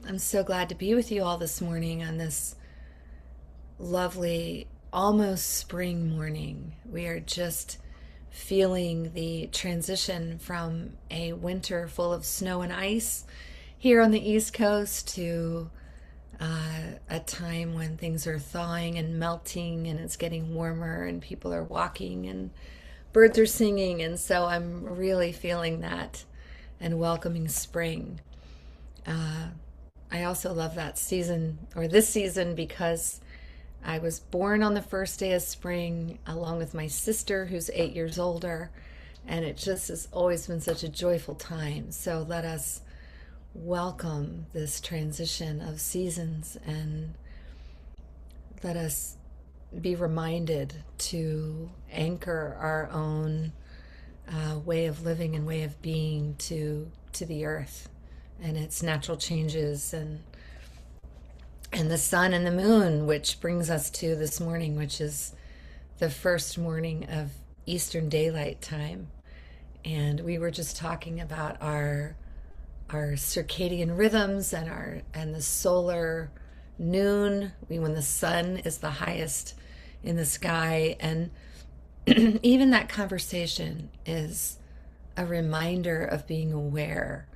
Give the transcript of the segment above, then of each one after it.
I'm so glad to be with you all this morning on this lovely, almost spring morning. We are just feeling the transition from a winter full of snow and ice here on the East Coast to a time when things are thawing and melting and it's getting warmer and people are walking and birds are singing. And so I'm really feeling that and welcoming spring. Uh, I also love that season or this season because I was born on the first day of spring along with my sister, who's 8 years older, and it just has always been such a joyful time. So let us welcome this transition of seasons and let us be reminded to anchor our own way of living and way of being to the earth and its natural changes and the sun and the moon, which brings us to this morning, which is the first morning of Eastern Daylight Time. And we were just talking about our circadian rhythms and the solar noon, when the sun is the highest in the sky. And even that conversation is a reminder of being aware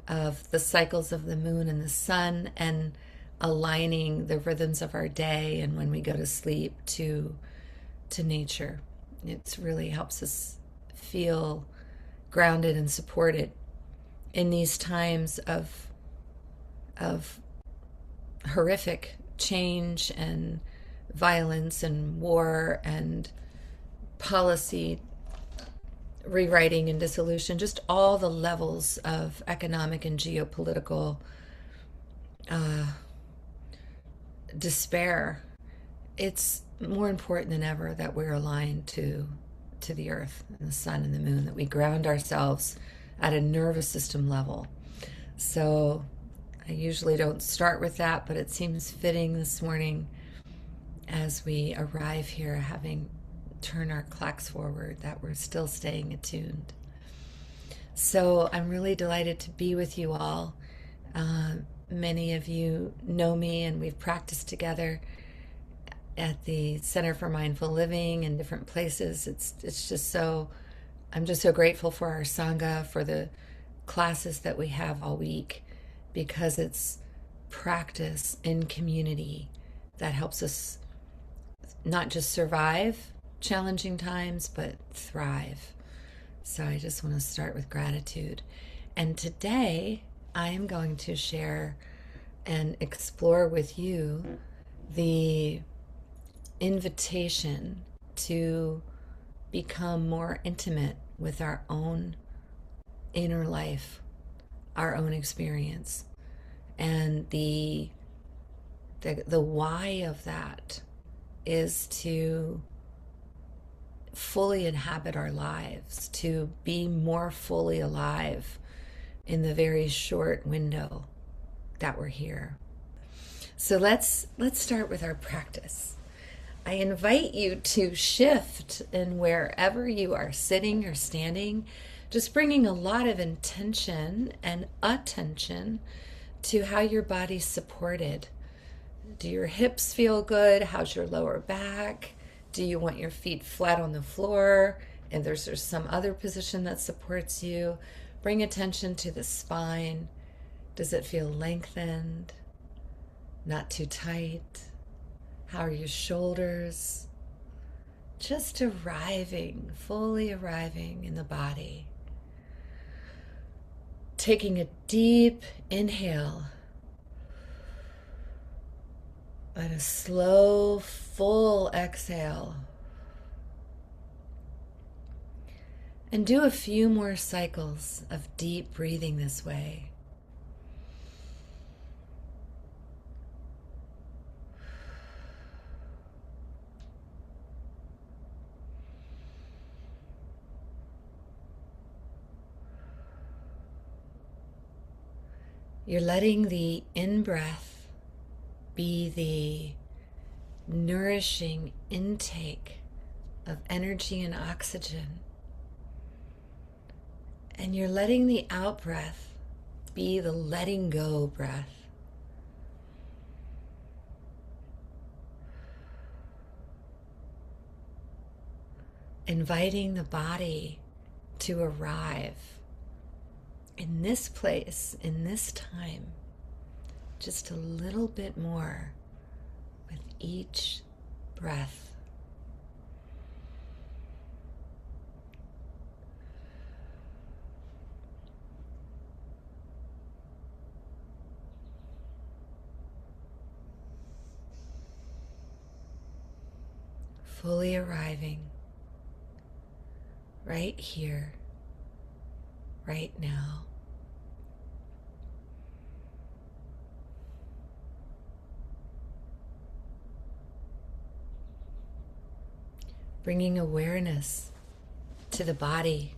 of the cycles of the moon and the sun and aligning the rhythms of our day and when we go to sleep to nature. It really helps us feel grounded and supported in these times of horrific change and violence and war and policy rewriting and dissolution, just all the levels of economic and geopolitical despair. It's more important than ever that we're aligned to the earth and the sun and the moon, that we ground ourselves at a nervous system level. So I usually don't start with that, but it seems fitting this morning as we arrive here, having turned our clocks forward, that we're still staying attuned. So I'm really delighted to be with you all. Many of you know me and we've practiced together at the Center for Mindful Living in different places. It's just so, I'm just so grateful for our Sangha, for the classes that we have all week, because it's practice in community that helps us not just survive challenging times, but thrive. So I just want to start with gratitude. And today I am going to share and explore with you the invitation to become more intimate with our own inner life, our own experience, and the why of that is to fully inhabit our lives, to be more fully alive in the very short window that we're here. So let's start with our practice. I invite you to shift in wherever you are sitting or standing, just bringing a lot of intention and attention to how your body's supported. Do your hips feel good? How's your lower back? Do you want your feet flat on the floor? And there's some other position that supports you. Bring attention to the spine. Does it feel lengthened? Not too tight? How are your shoulders? Just arriving, fully arriving in the body. Taking a deep inhale and a slow, full exhale. And do a few more cycles of deep breathing this way. You're letting the in-breath be the nourishing intake of energy and oxygen. And you're letting the out-breath be the letting go breath. inviting the body to arrive in this place, in this time, just a little bit more with each breath. Fully arriving right here, right now. Bringing awareness to the body.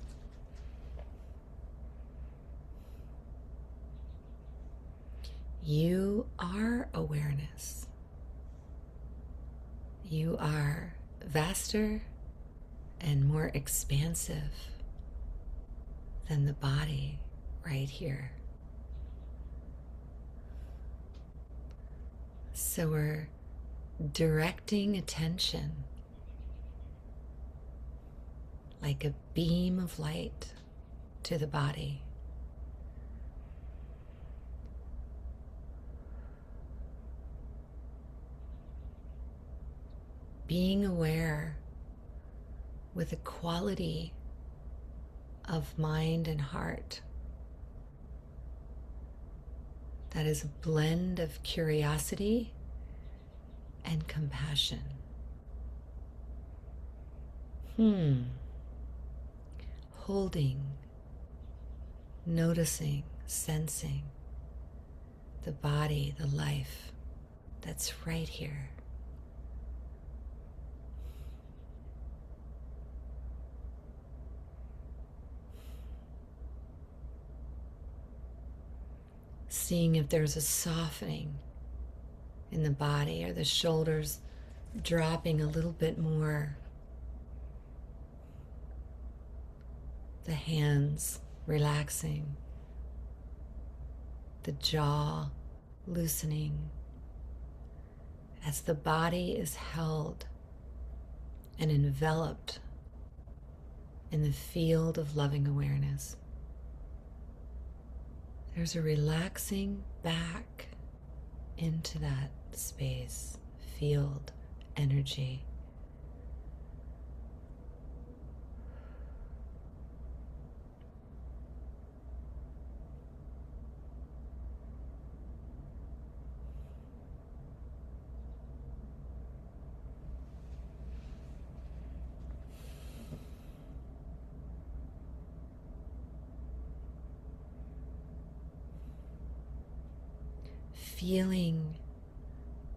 You are awareness. You are vaster and more expansive than the body right here. So we're directing attention like a beam of light to the body. Being aware with a quality of mind and heart that is a blend of curiosity and compassion. Holding, noticing, sensing the body, the life that's right here. Seeing if there's a softening in the body, or the shoulders dropping a little bit more, the hands relaxing, the jaw loosening, as the body is held and enveloped in the field of loving awareness. There's a relaxing back into that space, field, energy. Feeling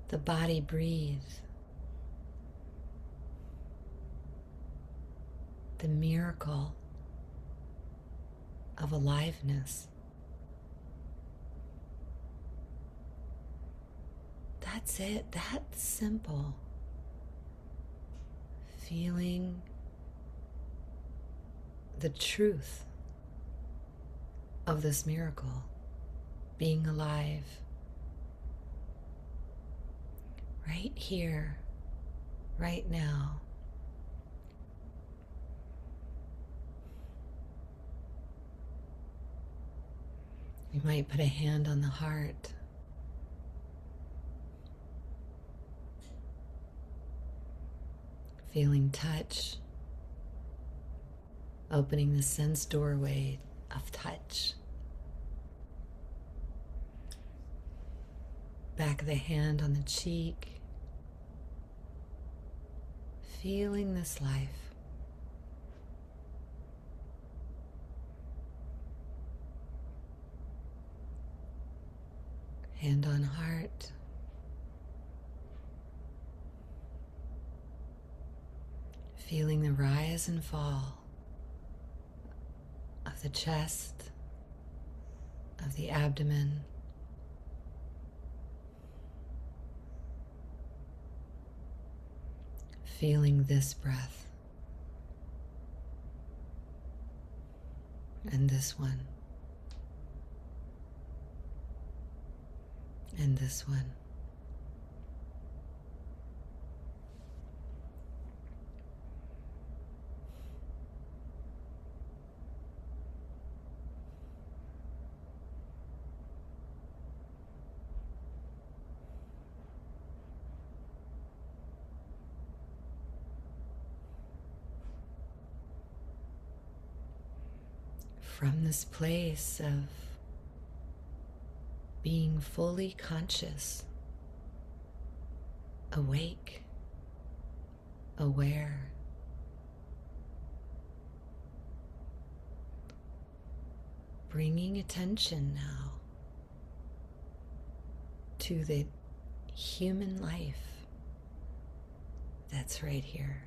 the body breathe, the miracle of aliveness. That's it, that's simple. Feeling the truth of this miracle, being alive. Right here, right now. You might put a hand on the heart. Feeling touch, opening the sense doorway of touch. Back of the hand on the cheek. Feeling this life. Hand on heart. Feeling the rise and fall of the chest, of the abdomen. Feeling this breath and this one and this one. from this place of being fully conscious, awake, aware. Bringing attention now to the human life that's right here.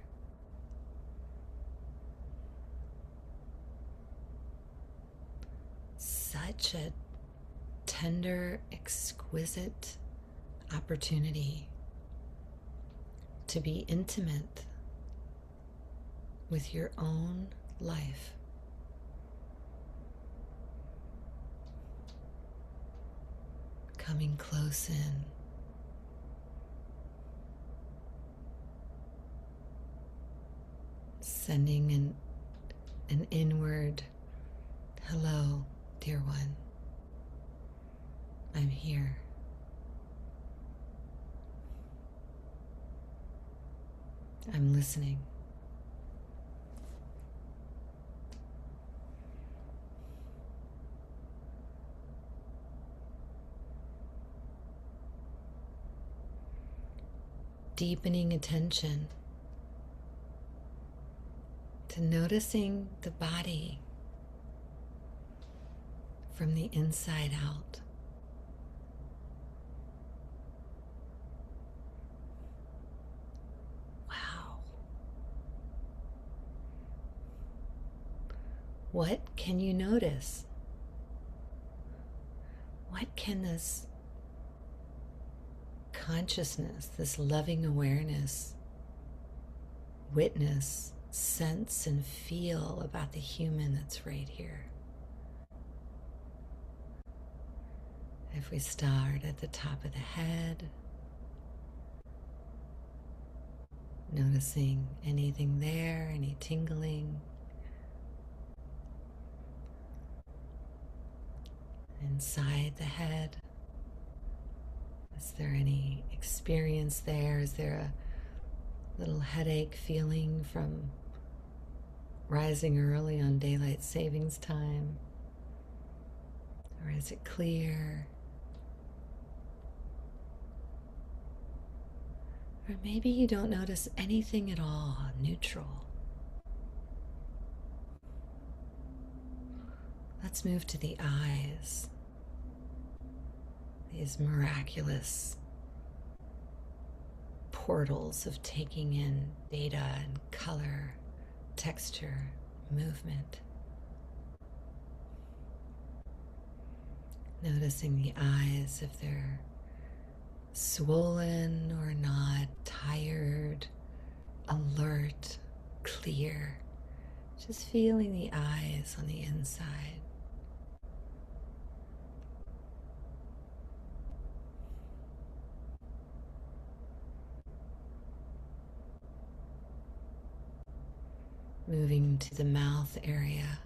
Such a tender, exquisite opportunity to be intimate with your own life. Coming close in. Sending an inward hello, dear one. I'm here. I'm listening. Deepening attention to noticing the body from the inside out. Wow. What can you notice? What can this consciousness, this loving awareness, witness, sense, and feel about the human that's right here? If we start at the top of the head, noticing anything there, any tingling, inside the head. Is there any experience there? Is there a little headache feeling from rising early on daylight savings time? Or is it clear? Or maybe you don't notice anything at all, neutral. Let's move to the eyes. These miraculous portals of taking in data and color, texture, movement. Noticing the eyes, if they're swollen or not, tired, alert, clear. Just feeling the eyes on the inside. Moving to the mouth area.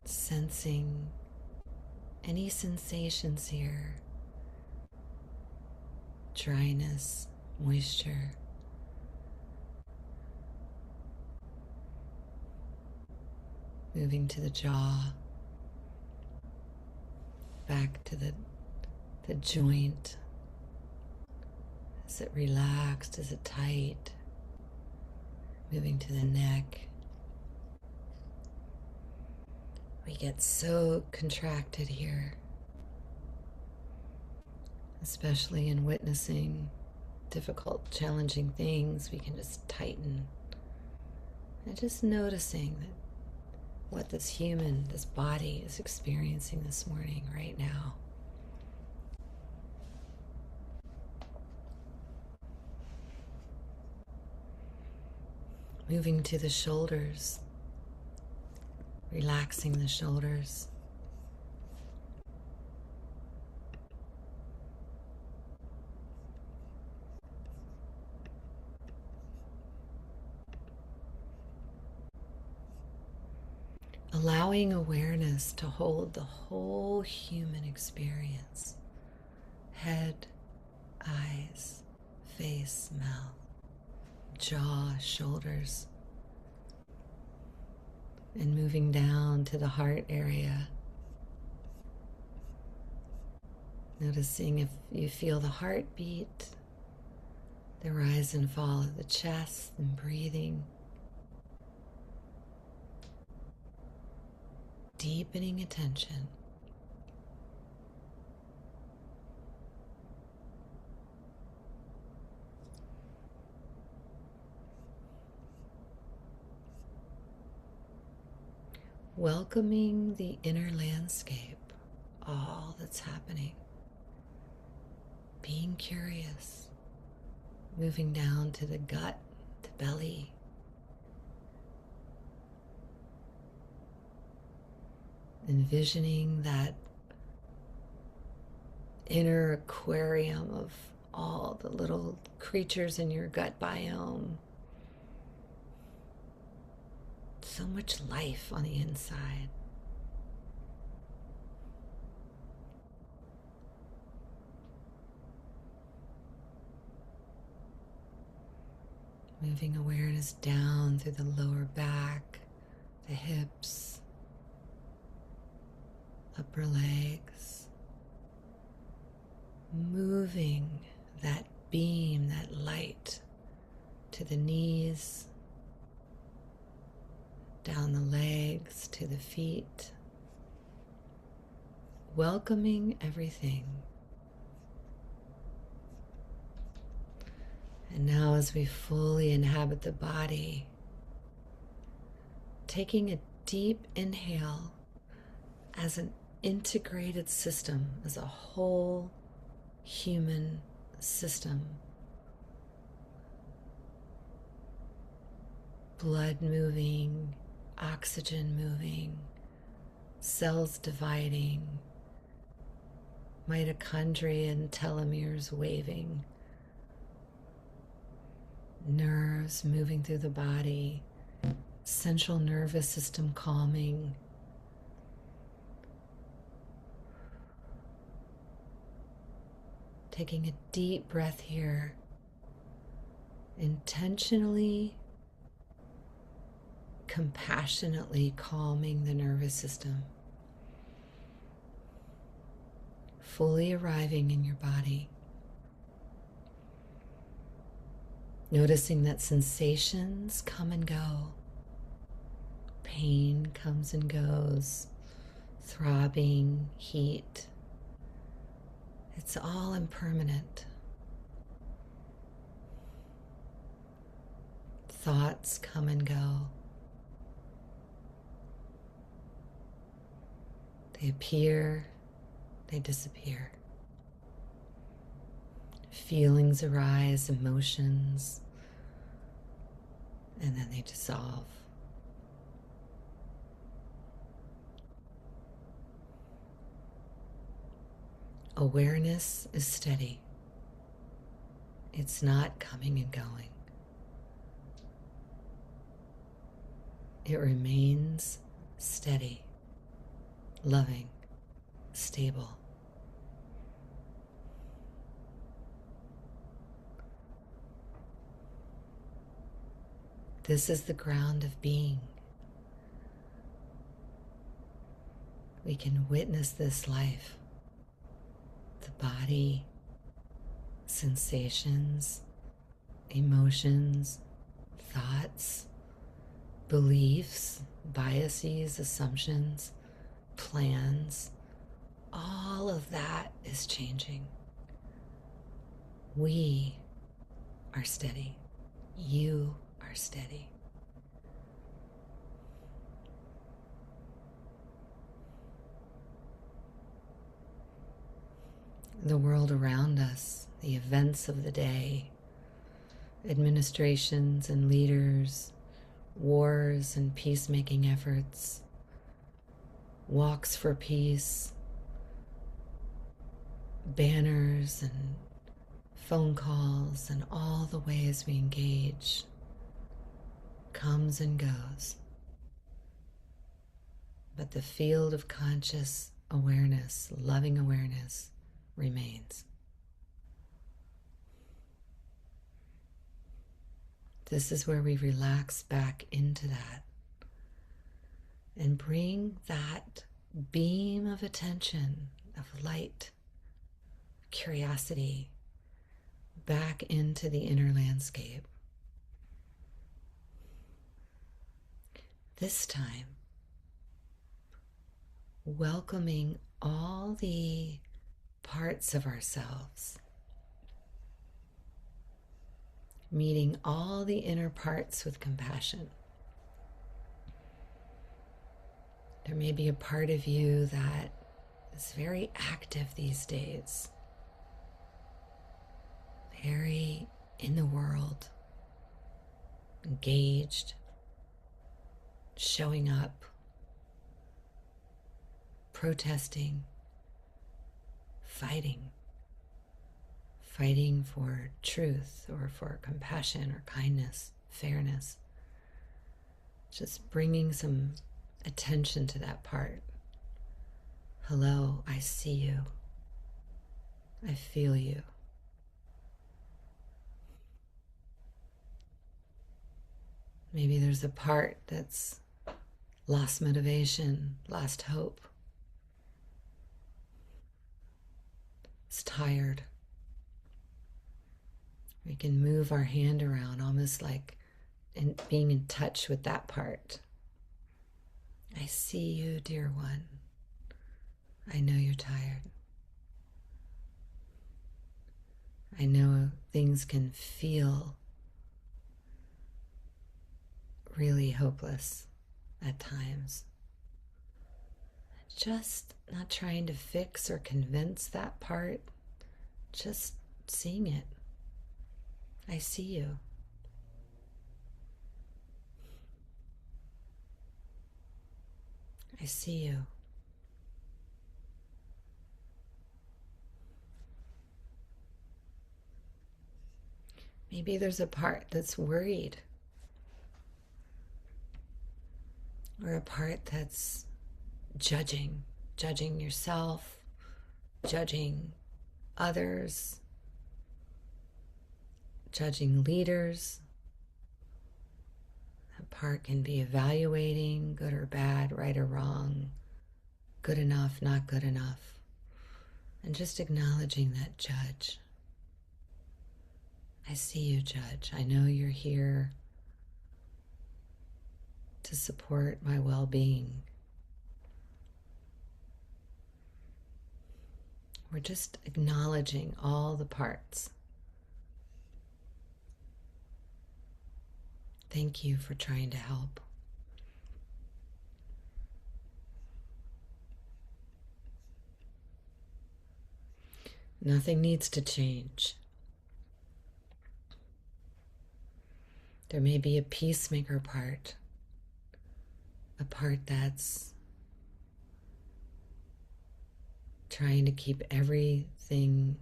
Sensing any sensations here. Dryness, moisture. Moving to the jaw. Back to the joint. Is it relaxed? Is it tight? Moving to the neck. We get so contracted here, especially in witnessing difficult, challenging things. We can just tighten. And just noticing that what this human, this body is experiencing this morning, right now. Moving to the shoulders, relaxing the shoulders. Allowing awareness to hold the whole human experience. Head, eyes, face, mouth, jaw, shoulders, and moving down to the heart area. Noticing if you feel the heartbeat, the rise and fall of the chest, and breathing. Deepening attention. Welcoming the inner landscape, all that's happening. Being curious, moving down to the gut, the belly. Envisioning that inner aquarium of all the little creatures in your gut biome. So much life on the inside. Moving awareness down through the lower back, the hips, upper legs. Moving that beam, that light to the knees, down the legs to the feet. Welcoming everything. And now as we fully inhabit the body, taking a deep inhale as an integrated system, as a whole human system. Blood moving, oxygen moving, cells dividing, mitochondria and telomeres waving, nerves moving through the body, central nervous system calming. Taking a deep breath here, intentionally, compassionately calming the nervous system, fully arriving in your body. Noticing that sensations come and go. Pain comes and goes, throbbing, heat. It's all impermanent. Thoughts come and go. They appear, they disappear. Feelings arise, emotions, and then they dissolve. Awareness is steady. It's not coming and going. It remains steady, loving, stable. This is the ground of being. We can witness this life. The body, sensations, emotions, thoughts, beliefs, biases, assumptions, plans, all of that is changing. We are steady. You are steady. The world around us, the events of the day, administrations and leaders, wars and peacemaking efforts, walks for peace, banners and phone calls and all the ways we engage comes and goes. But the field of conscious awareness, loving awareness, remains. This is where we relax back into that and bring that beam of attention, of light, curiosity, back into the inner landscape. This time, welcoming all the parts of ourselves, meeting all the inner parts with compassion. There may be a part of you that is very active these days, very in the world, engaged, showing up, protesting, fighting for truth or for compassion or kindness, fairness. Just bringing some attention to that part. Hello, I see you. I feel you. Maybe there's a part that's lost motivation, lost hope. It's tired. We can move our hand around almost like being in touch with that part. I see you, dear one. I know you're tired. I know things can feel really hopeless at times. Just not trying to fix or convince that part, just seeing it. I see you. I see you. Maybe there's a part that's worried, or a part that's judging yourself, judging others, judging leaders. That part can be evaluating good or bad, right or wrong, good enough, not good enough, and just acknowledging that judge. I see you, judge. I know you're here to support my well-being. We're just acknowledging all the parts. Thank you for trying to help. Nothing needs to change. There may be a peacemaker part, a part that's trying to keep everything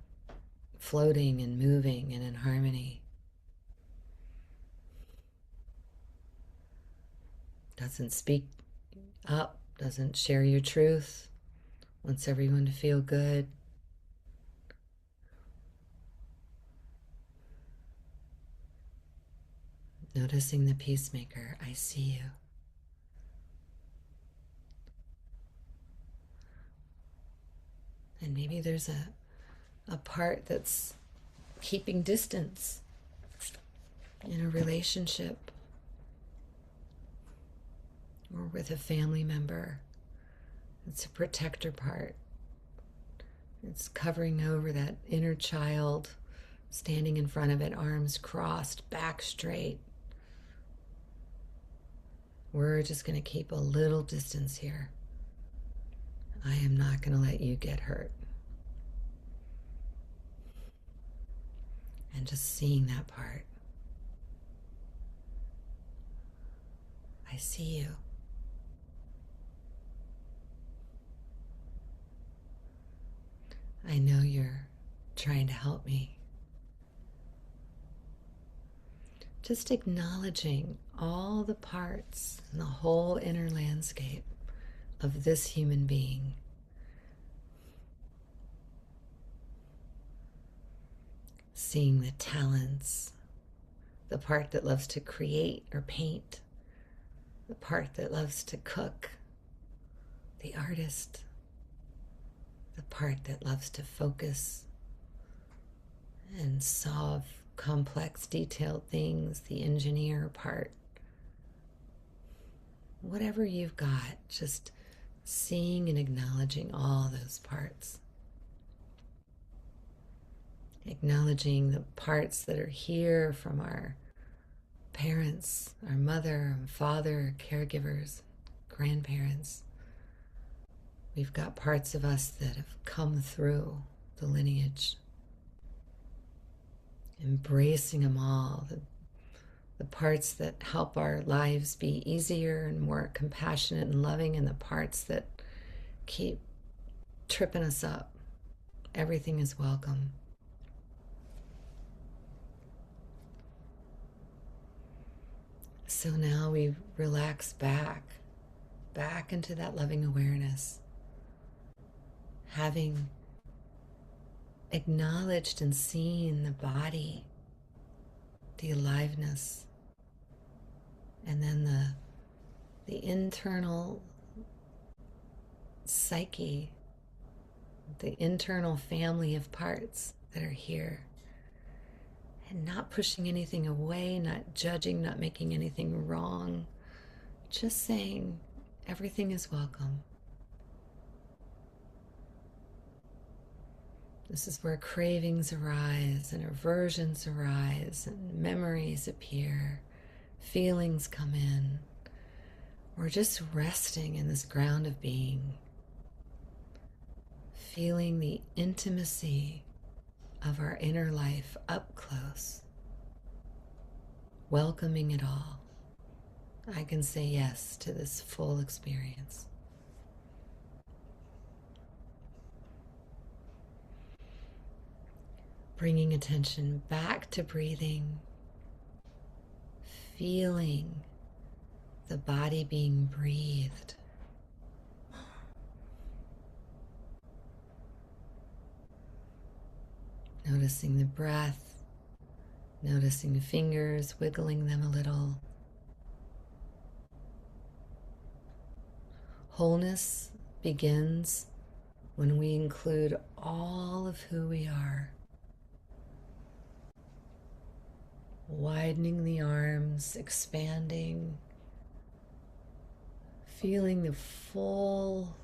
floating and moving and in harmony. Doesn't speak up, doesn't share your truth, wants everyone to feel good. Noticing the peacemaker, I see you. And maybe there's a part that's keeping distance in a relationship or with a family member. It's a protector part. It's covering over that inner child, standing in front of it, arms crossed, back straight. We're just going to keep a little distance here. I am not going to let you get hurt. And just seeing that part. I see you. I know you're trying to help me. Just acknowledging all the parts and the whole inner landscape of this human being. Seeing the talents, the part that loves to create or paint, the part that loves to cook, the artist, the part that loves to focus and solve complex, detailed things, the engineer part. Whatever you've got, just seeing and acknowledging all those parts. Acknowledging the parts that are here from our parents, our mother and father, caregivers, grandparents. We've got parts of us that have come through the lineage. Embracing them all, the parts that help our lives be easier and more compassionate and loving, and the parts that keep tripping us up. Everything is welcome. So now we relax back into that loving awareness, having acknowledged and seen the body, the aliveness, and then the internal psyche, the internal family of parts that are here. And not pushing anything away, not judging, not making anything wrong. Just saying everything is welcome. This is where cravings arise and aversions arise and memories appear, feelings come in. We're just resting in this ground of being, feeling the intimacy of our inner life up close, welcoming it all. I can say yes to this full experience. Bringing attention back to breathing, feeling the body being breathed. Noticing the breath, noticing the fingers, wiggling them a little. Wholeness begins when we include all of who we are. Widening the arms, expanding, feeling the full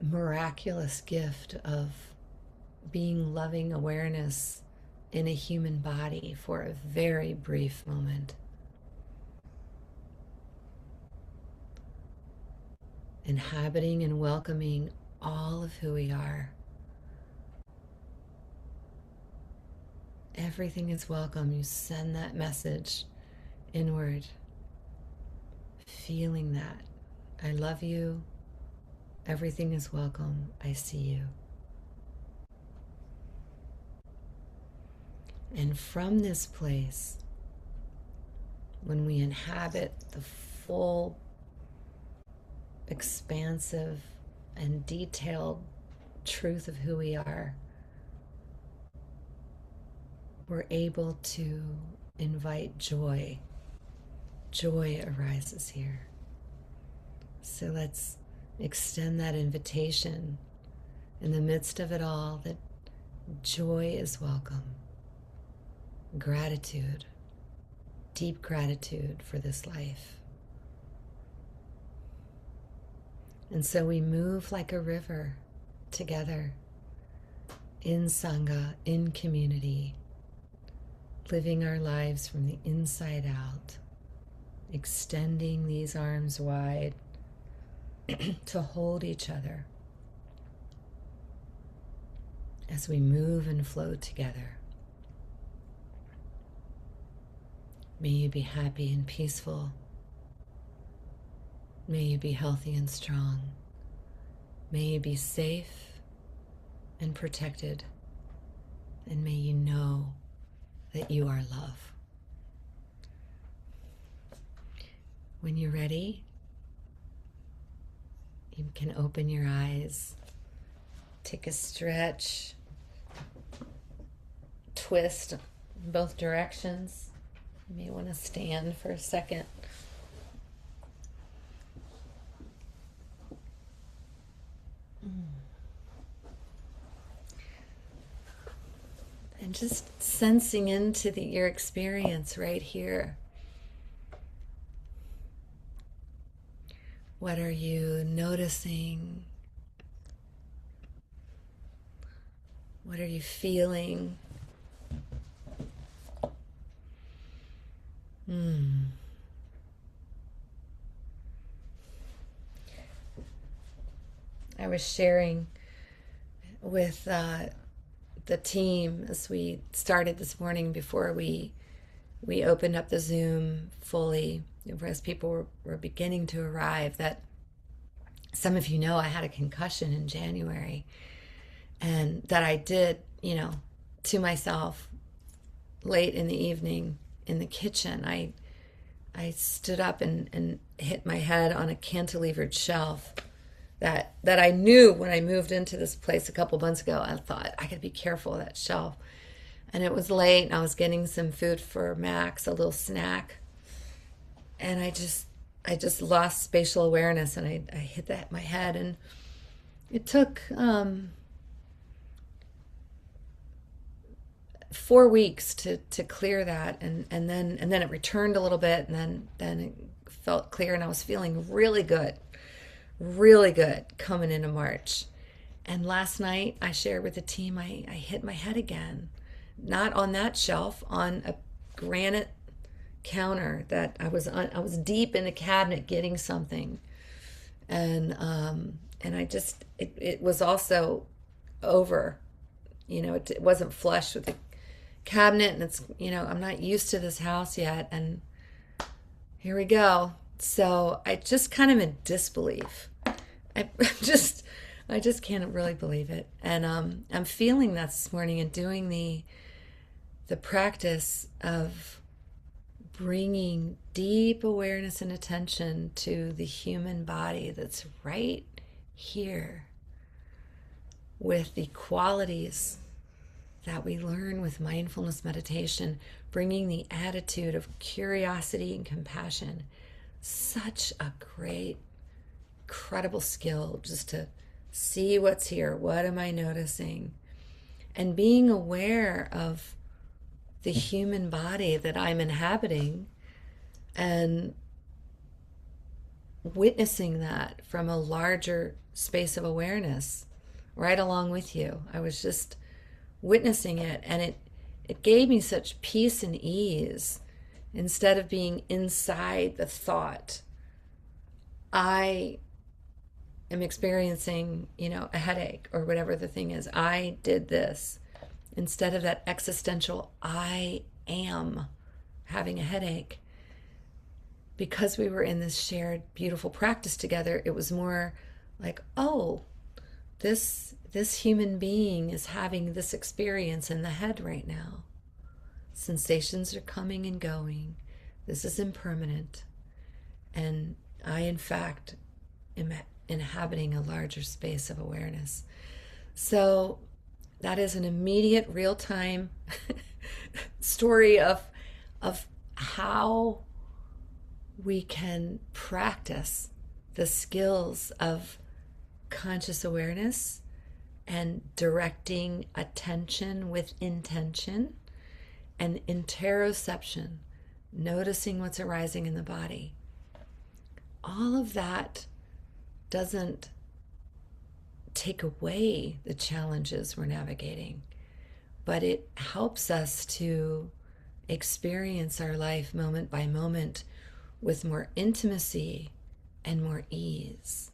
miraculous gift of being loving awareness in a human body for a very brief moment. Inhabiting and welcoming all of who we are. Everything is welcome. You send that message inward, feeling that. I love you. Everything is welcome. I see you. And from this place, when we inhabit the full, expansive, and detailed truth of who we are, we're able to invite joy. Joy arises here. So let's extend that invitation in the midst of it all, that joy is welcome. Gratitude, deep gratitude for this life. And so we move like a river together in Sangha, in community, living our lives from the inside out, extending these arms wide to hold each other as we move and flow together. May you be happy and peaceful. May you be healthy and strong. May you be safe and protected. And may you know that you are love. When you're ready, you can open your eyes, take a stretch, twist in both directions. You may want to stand for a second. And just sensing into your experience right here. What are you noticing? What are you feeling? I was sharing with the team as we started this morning before we opened up the Zoom fully, as people were beginning to arrive, that some of you know I had a concussion in January, and that I did, to myself late in the evening in the kitchen. I stood up and hit my head on a cantilevered shelf that I knew when I moved into this place a couple months ago. I thought I could be careful of that shelf. And it was late, and I was getting some food for Max, a little snack. And I just lost spatial awareness, and I hit my head. And it took 4 weeks to clear that, and then it returned a little bit, and then it felt clear, and I was feeling really good coming into March. And last night I shared with the team I hit my head again, not on that shelf, on a granite counter that I was deep in a cabinet getting something, and I just it was also over, it wasn't flush with the cabinet, and it's, I'm not used to this house yet, and here we go. So I just kind of in disbelief. I just can't really believe it. And I'm feeling that this morning and doing the practice of bringing deep awareness and attention to the human body that's right here, with the qualities that we learn with mindfulness meditation, bringing the attitude of curiosity and compassion. Such a great, incredible skill, just to see what's here. What am I noticing? And being aware of the human body that I'm inhabiting, and witnessing that from a larger space of awareness right along with you. I was just witnessing it, and it gave me such peace and ease. Instead of being inside the thought, I am experiencing, a headache or whatever the thing is. I did this. Instead of that existential, I am having a headache. Because we were in this shared beautiful practice together, it was more like, oh, this human being is having this experience in the head right now. Sensations are coming and going. This is impermanent. And I, in fact, am inhabiting a larger space of awareness. So that is an immediate, real-time story of how we can practice the skills of conscious awareness and directing attention with intention, and interoception, noticing what's arising in the body. All of that doesn't take away the challenges we're navigating, but it helps us to experience our life moment by moment with more intimacy and more ease.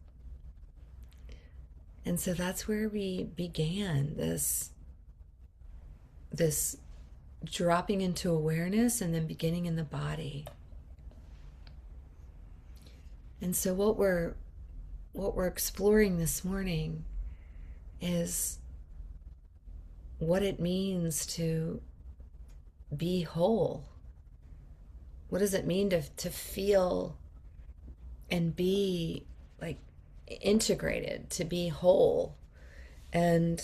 And so that's where we began this dropping into awareness, and then beginning in the body. And so what we're exploring this morning is what it means to be whole. What does it mean to feel and be like integrated, to be whole? And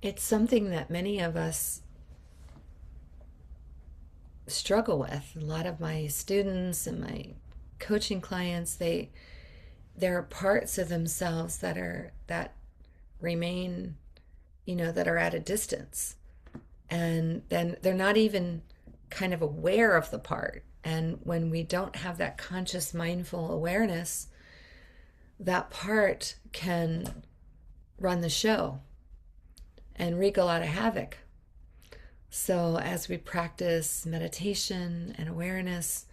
it's something that many of us struggle with. A lot of my students and my coaching clients, there are parts of themselves that remain, that are at a distance. And then they're not even kind of aware of the part. And when we don't have that conscious, mindful awareness, that part can run the show and wreak a lot of havoc. So as we practice meditation and awareness,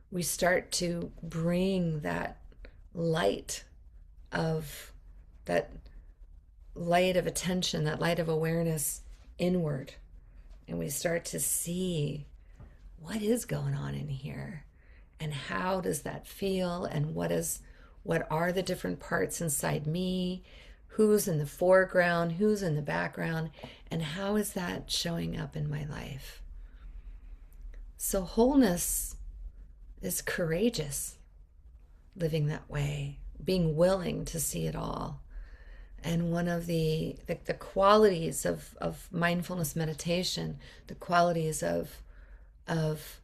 we start to bring that light of attention, that light of awareness inward. And we start to see what is going on in here and how does that feel, and what are the different parts inside me, who's in the foreground, who's in the background, and how is that showing up in my life. So wholeness is courageous, living that way, being willing to see it all. And one of the qualities of mindfulness meditation, the qualities of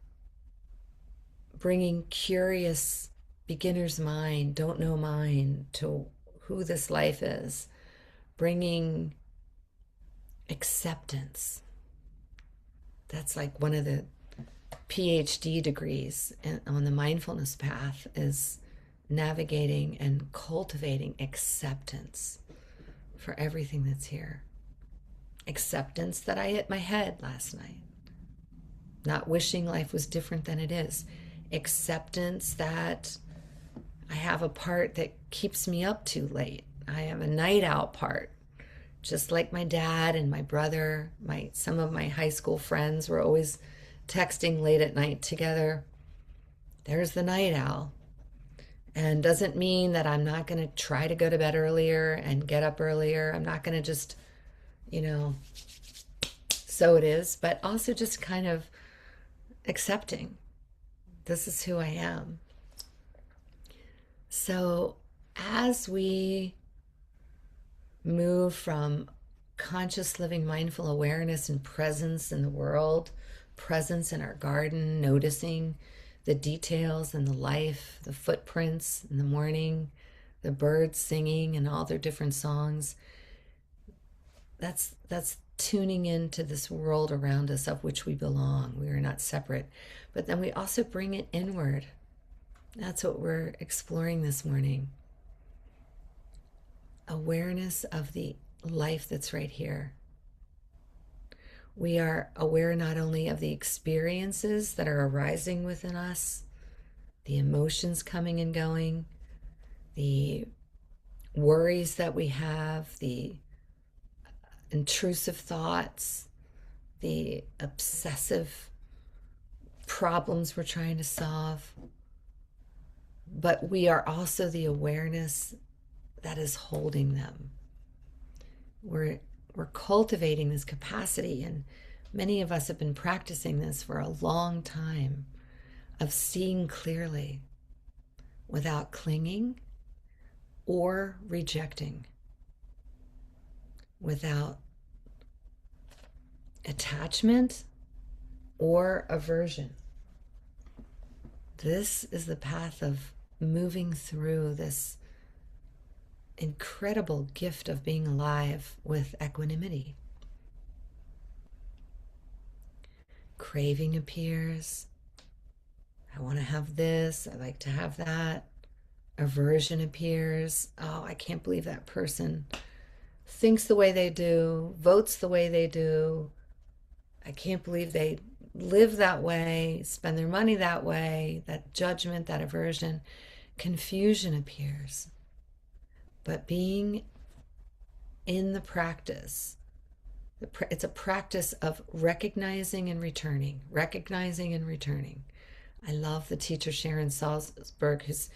bringing curious beginner's mind, don't know mind, to who this life is, bringing acceptance. That's like one of the PhD degrees on the mindfulness path, is navigating and cultivating acceptance for everything that's here. Acceptance that I hit my head last night, not wishing life was different than it is. Acceptance that I have a part that keeps me up too late. I have a night out part. Just like my dad and my brother, some of my high school friends were always texting late at night together. There's the night owl. And doesn't mean that I'm not going to try to go to bed earlier and get up earlier. I'm not going to just, so it is, but also just kind of accepting this is who I am. So as we move from conscious living, mindful awareness and presence in the world, presence in our garden, noticing the details and the life, the footprints in the morning, the birds singing and all their different songs, that's tuning into this world around us of which we belong. We are not separate. But then we also bring it inward. That's what we're exploring this morning. Awareness of the life that's right here. We are aware not only of the experiences that are arising within us, the emotions coming and going, the worries that we have, the intrusive thoughts, the obsessive problems we're trying to solve, but we are also the awareness that is holding them. We're cultivating this capacity, and many of us have been practicing this for a long time, of seeing clearly without clinging or rejecting, without attachment or aversion. This is the path of moving through this incredible gift of being alive with equanimity. Craving appears. I want to have this. I like to have that. Aversion appears. Oh, I can't believe that person thinks the way they do, votes the way they do. I can't believe they live that way, spend their money that way. That judgment, that aversion. Confusion appears. But being in the practice, it's a practice of recognizing and returning, recognizing and returning. I love the teacher Sharon Salzberg, who's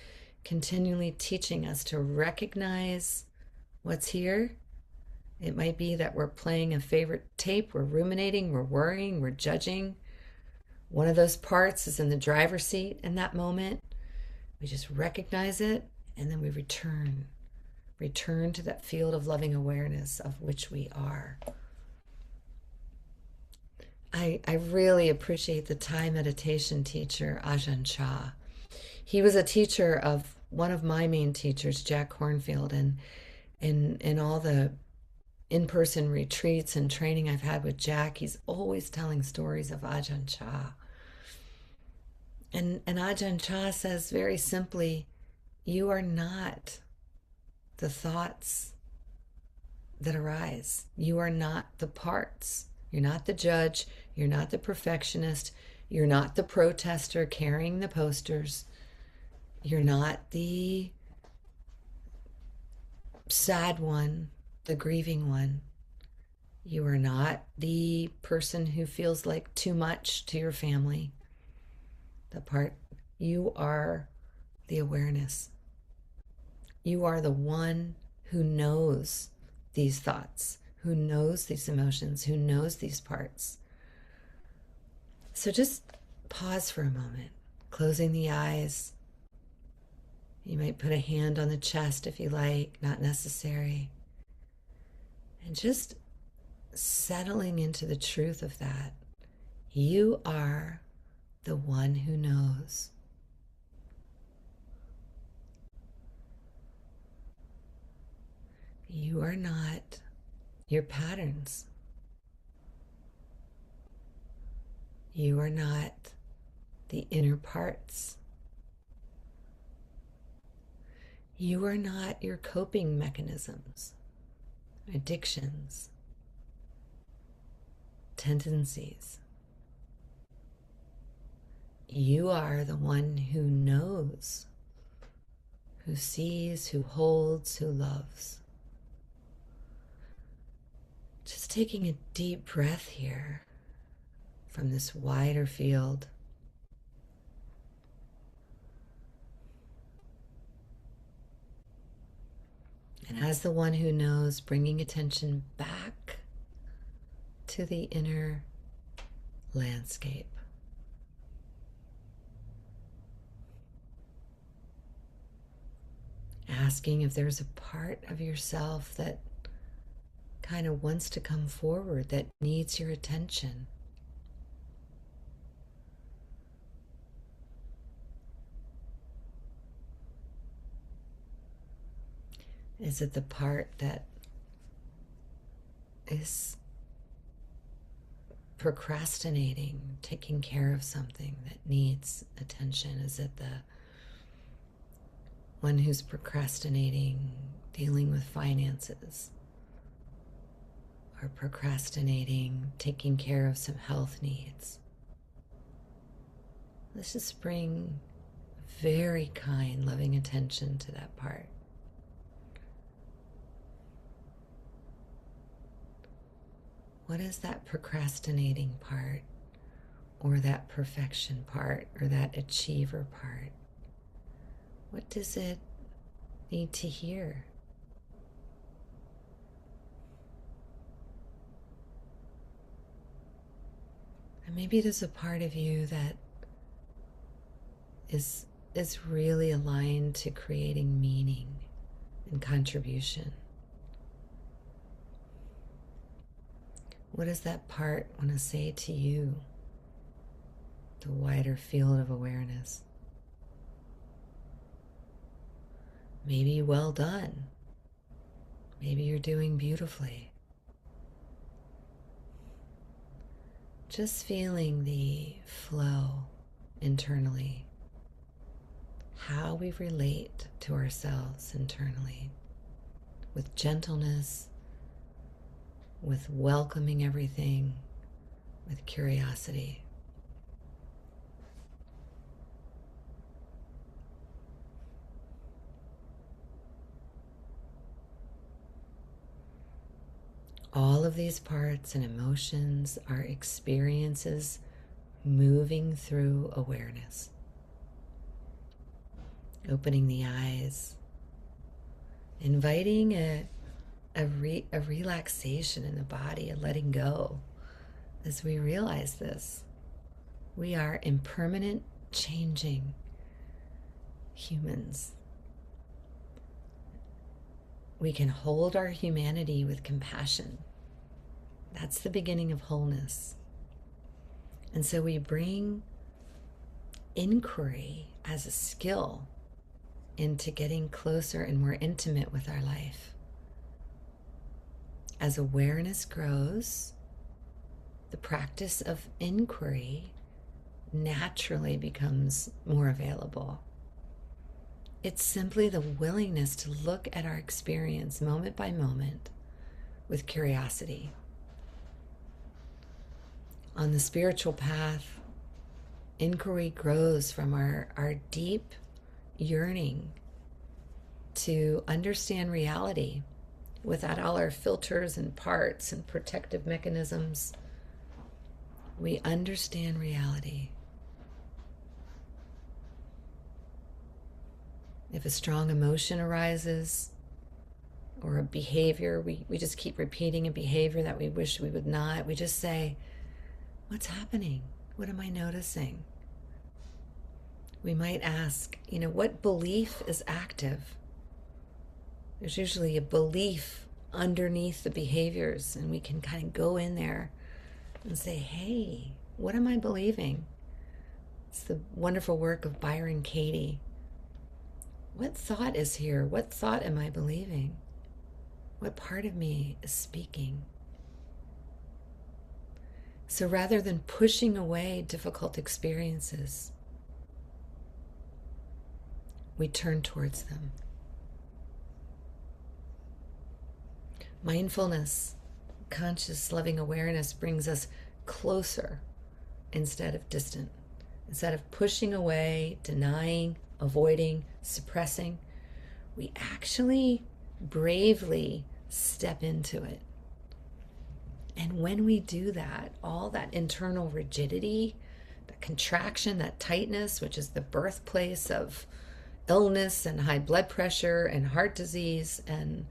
continually teaching us to recognize what's here. It might be that we're playing a favorite tape, we're ruminating, we're worrying, we're judging. One of those parts is in the driver's seat in that moment. We just recognize it, and then we return to that field of loving awareness of which we are. I really appreciate the Thai meditation teacher, Ajahn Chah. He was a teacher of one of my main teachers, Jack Kornfield, and in all the in-person retreats and training I've had with Jack, he's always telling stories of Ajahn Chah. And Ajahn Chah says very simply, you are not the thoughts that arise. You are not the parts. You're not the judge. You're not the perfectionist. You're not the protester carrying the posters. You're not the sad one, the grieving one. You are not the person who feels like too much to your family. You are the awareness. You are the one who knows these thoughts, who knows these emotions, who knows these parts. So just pause for a moment, closing the eyes. You might put a hand on the chest if you like, not necessary. And just settling into the truth of that. You are the one who knows. You are not your patterns. You are not the inner parts. You are not your coping mechanisms, addictions, tendencies. You are the one who knows, who sees, who holds, who loves. Just taking a deep breath here from this wider field. And as the one who knows, bringing attention back to the inner landscape. Asking if there's a part of yourself that kind of wants to come forward, that needs your attention. Is it the part that is procrastinating, taking care of something that needs attention? Is it the one who's procrastinating, dealing with finances? Or procrastinating, taking care of some health needs? Let's just bring very kind, loving attention to that part. What is that procrastinating part, or that perfection part, or that achiever part? What does it need to hear? And maybe there's a part of you that is really aligned to creating meaning and contribution. What does that part want to say to you? The wider field of awareness. Maybe well done. Maybe you're doing beautifully. Just feeling the flow internally. How we relate to ourselves internally. With gentleness, with welcoming everything, with curiosity. All of these parts and emotions are experiences moving through awareness. Opening the eyes, inviting a relaxation in the body, a letting go as we realize this. We are impermanent, changing humans. We can hold our humanity with compassion. That's the beginning of wholeness. And so we bring inquiry as a skill into getting closer and more intimate with our life. As awareness grows, the practice of inquiry naturally becomes more available. It's simply the willingness to look at our experience moment by moment with curiosity. On the spiritual path, inquiry grows from our deep yearning to understand reality without all our filters and parts and protective mechanisms. We understand reality. If a strong emotion arises or a behavior, we just keep repeating a behavior that we wish we would not. We just say, what's happening? What am I noticing? We might ask, what belief is active? There's usually a belief underneath the behaviors, and we can kind of go in there and say, hey, what am I believing? It's the wonderful work of Byron Katie. What thought is here? What thought am I believing? What part of me is speaking? So rather than pushing away difficult experiences, we turn towards them. Mindfulness, conscious, loving awareness brings us closer instead of distant. Instead of pushing away, denying, avoiding, suppressing, we actually bravely step into it. And when we do that, all that internal rigidity, that contraction, that tightness, which is the birthplace of illness and high blood pressure and heart disease and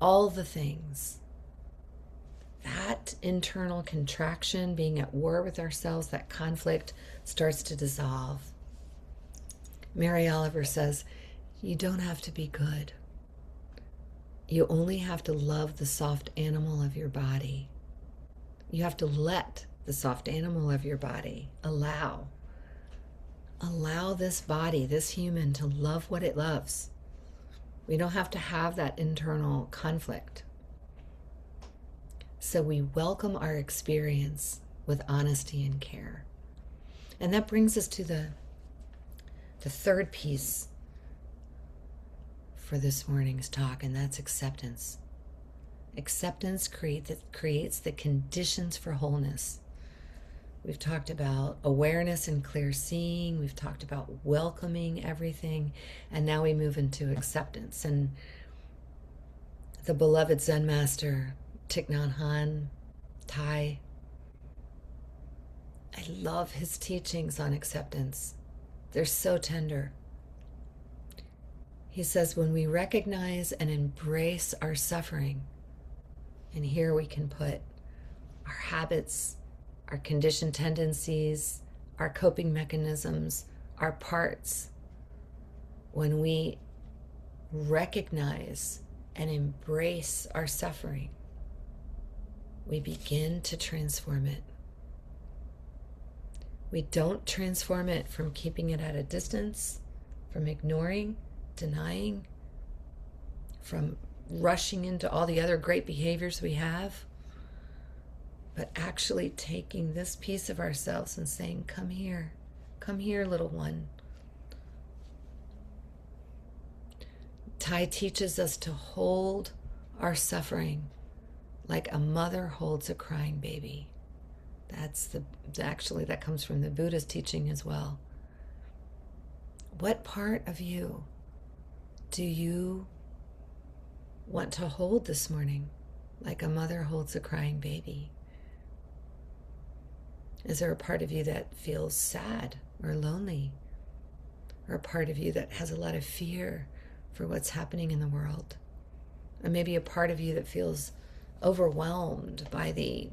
all the things, that internal contraction, being at war with ourselves, that conflict starts to dissolve. Mary Oliver says, you don't have to be good. You only have to love the soft animal of your body. You have to let the soft animal of your body allow this body, this human, to love what it loves. We don't have to have that internal conflict. So we welcome our experience with honesty and care. And that brings us to the third piece for this morning's talk, and that's acceptance. Acceptance creates the conditions for wholeness. We've talked about awareness and clear seeing. We've talked about welcoming everything. And now we move into acceptance. And the beloved Zen master, Thich Nhat Hanh, Thai, I love his teachings on acceptance. They're so tender. He says, when we recognize and embrace our suffering, and here we can put our habits, our conditioned tendencies, our coping mechanisms, our parts, when we recognize and embrace our suffering, we begin to transform it. We don't transform it from keeping it at a distance, from ignoring, denying, from rushing into all the other great behaviors we have, but actually taking this piece of ourselves and saying, come here, little one. Thai teaches us to hold our suffering like a mother holds a crying baby. That comes from the Buddha's teaching as well. What part of you do you want to hold this morning like a mother holds a crying baby? Is there a part of you that feels sad or lonely? Or a part of you that has a lot of fear for what's happening in the world? Or maybe a part of you that feels overwhelmed by the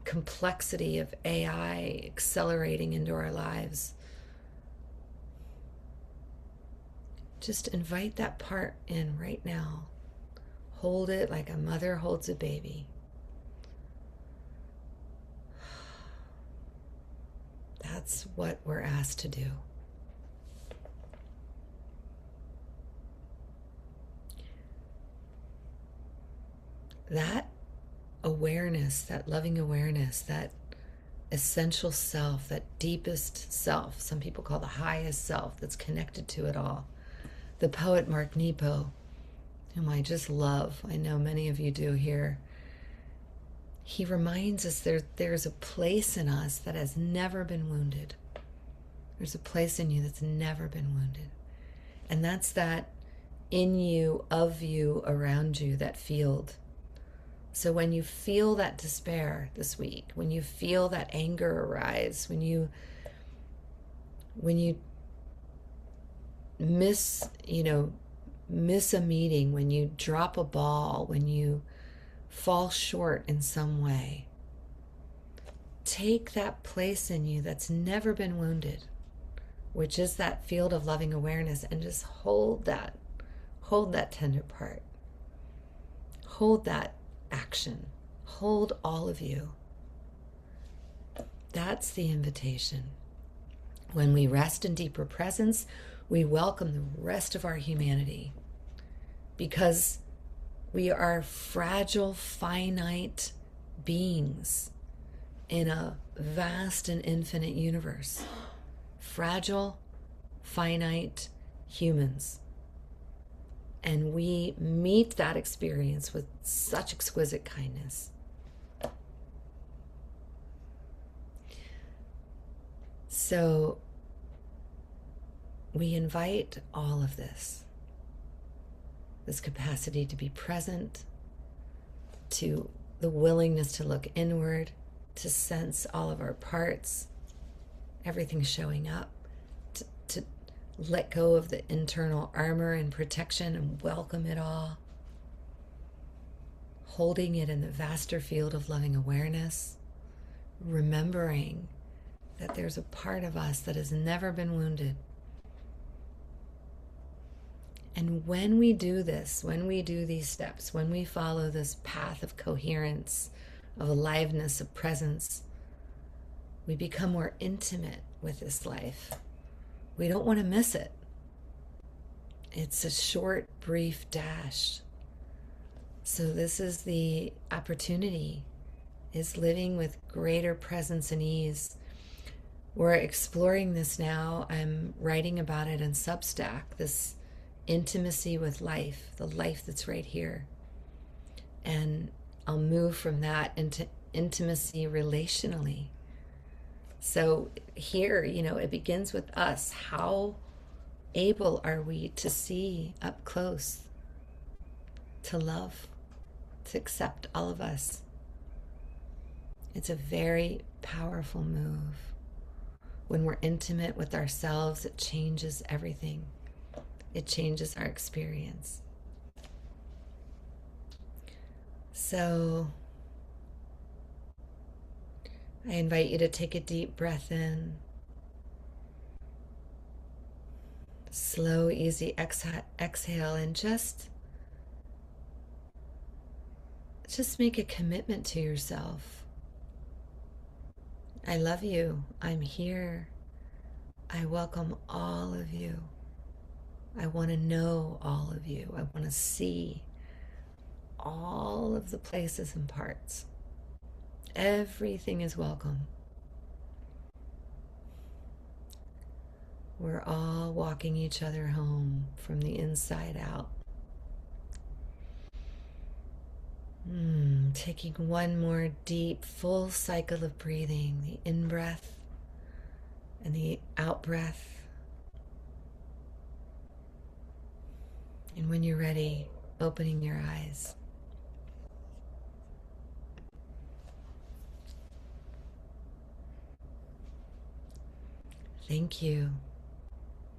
complexity of AI accelerating into our lives? Just invite that part in right now. Hold it like a mother holds a baby. That's what we're asked to do. That awareness, that loving awareness, that essential self, that deepest self, some people call the highest self, that's connected to it all. The poet Mark Nepo, whom I just love, I know many of you do here, he reminds us there's a place in us that has never been wounded. There's a place in you that's never been wounded. And that's that in you, of you, around you, that field. So when you feel that despair this week, when you feel that anger arise, when you miss a meeting, when you drop a ball, when you fall short in some way, take that place in you that's never been wounded, which is that field of loving awareness, and just hold that tender part. Hold that action. Hold all of you. That's the invitation. When we rest in deeper presence, we welcome the rest of our humanity, because we are fragile, finite beings in a vast and infinite universe. Fragile, finite humans. And we meet that experience with such exquisite kindness. So we invite all of this capacity to be present, to the willingness to look inward, to sense all of our parts, everything showing up, to let go of the internal armor and protection and welcome it all, holding it in the vaster field of loving awareness, remembering that there's a part of us that has never been wounded. And when we do this, when we do these steps, when we follow this path of coherence, of aliveness, of presence, we become more intimate with this life. We don't want to miss it. It's a short, brief dash. So this is the opportunity, is living with greater presence and ease. We're exploring this now. I'm writing about it in Substack, this intimacy with life, the life that's right here. And I'll move from that into intimacy relationally. So here, it begins with us. How able are we to see up close, to love, to accept all of us? It's a very powerful move. When we're intimate with ourselves, it changes everything. It changes our experience. So I invite you to take a deep breath in. Slow, easy exhale, and just make a commitment to yourself. I love you. I'm here. I welcome all of you. I want to know all of you. I want to see all of the places and parts. Everything is welcome. We're all walking each other home from the inside out. Taking one more deep, full cycle of breathing, the in-breath and the out-breath. And when you're ready, opening your eyes. Thank you.